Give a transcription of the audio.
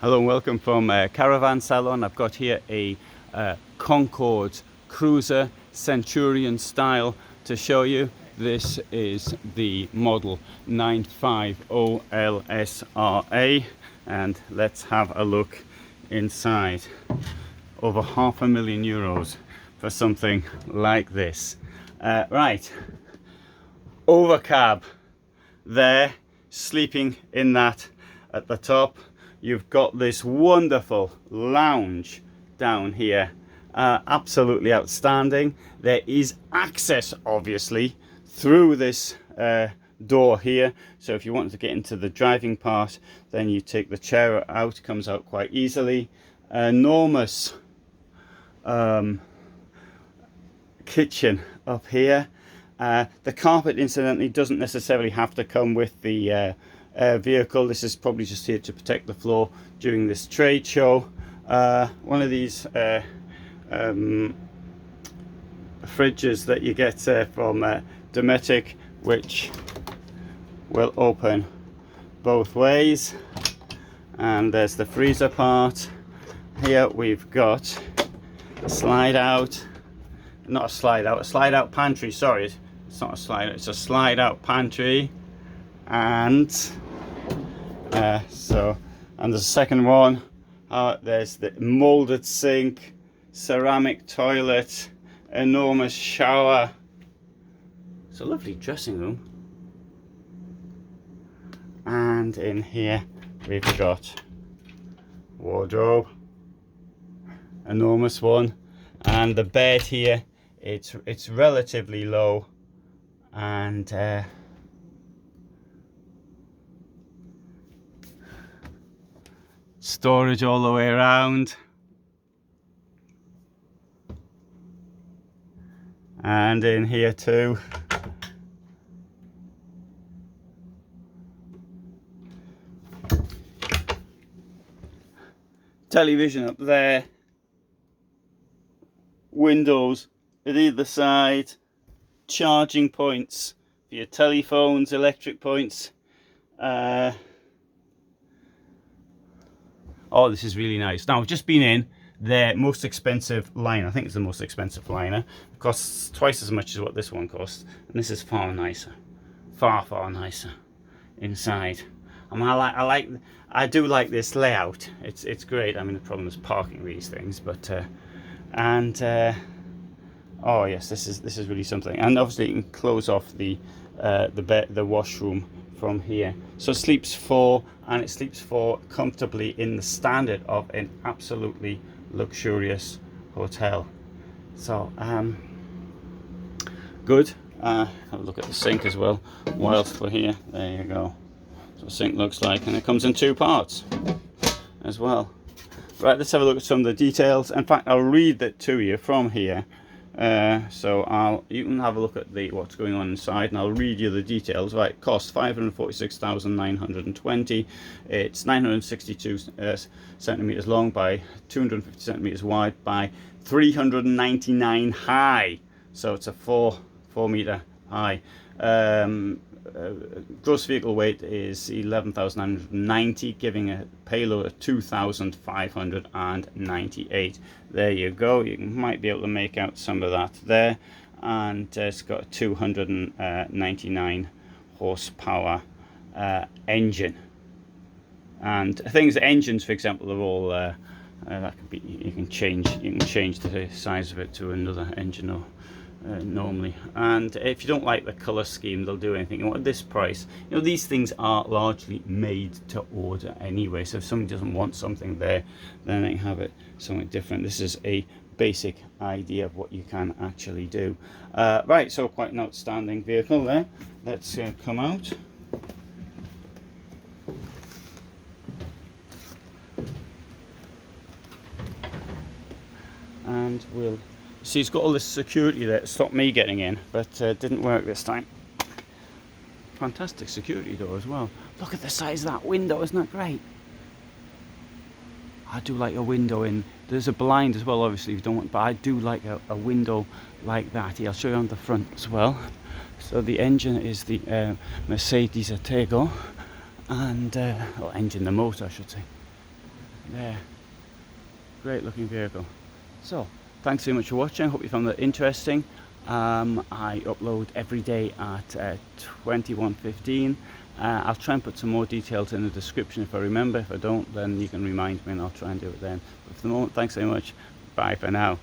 Hello and welcome from Caravan Salon. I've got here a Concorde Cruiser Centurion Style to show you. This is the model 950LSRA, and let's have a look inside. Over €500,000 for something like this. Right, overcab there, sleeping in that at the top. You've got this wonderful lounge down here, absolutely outstanding. There is access obviously through this door here, so if you want to get into the driving part, then you take the chair out, comes out quite easily. Enormous kitchen up here. The carpet incidentally doesn't necessarily have to come with the vehicle. This is probably just here to protect the floor during this trade show. One of these fridges that you get from Dometic, which will open both ways, and there's the freezer part. Here we've got a slide out, not a slide out, a slide out pantry, sorry, it's not a slide out, it's a slide out pantry. And and there's a second one. There's the molded sink, ceramic toilet, enormous shower. It's a lovely dressing room. And in here we've got wardrobe, enormous one, and the bed here, it's relatively low, and storage all the way around, and in here too. Television up there, windows at either side, charging points for your telephones, electric points. Oh, this is really nice. Now, I've just been in their most expensive liner. I think it's the most expensive liner. It costs twice as much as what this one costs. And this is far nicer. Far, far nicer inside. I mean, I do like this layout. It's great. I mean, the problem is parking these things, but oh yes, this is really something. And obviously you can close off the bed, the washroom from here. So it sleeps four, and it sleeps four comfortably in the standard of an absolutely luxurious hotel. So good. Have a look at the sink as well whilst we're here. There you go. So the sink looks like, and it comes in two parts as well. Right, let's have a look at some of the details. In fact, I'll read that to you from here. So you can have a look at what's going on inside, and I'll read you the details. Right, cost 546,920. It's 962 centimeters long by 250 centimeters wide by 399 high. So it's a 4 meter high. Gross vehicle weight is 11,990, giving a payload of 2,598. There you go. You might be able to make out some of that there. And it's got a 299 horsepower engine. And things, engines, for example, are all that can be. You can change the size of it to another engine or. Normally, and if you don't like the color scheme, they'll do anything. And at this price, you know, these things are largely made to order anyway, so if somebody doesn't want something there, then they can have it something different. This is a basic idea of what you can actually do. Right, so quite an outstanding vehicle there. Let's come out. And we'll see, it's got all this security there to stop me getting in, but didn't work this time. Fantastic security door as well. Look at the size of that window, isn't that great? I do like a window in. There's a blind as well, obviously, if you don't want, but I do like a window like that. Here, I'll show you on the front as well. So the engine is the Mercedes Itineo, and or engine, the motor I should say. there. Great looking vehicle. So thanks so much for watching. I hope you found that interesting. I upload every day at 21:15. I'll try and put some more details in the description if I remember. If I don't, then you can remind me and I'll try and do it then. But for the moment, thanks so much. Bye for now.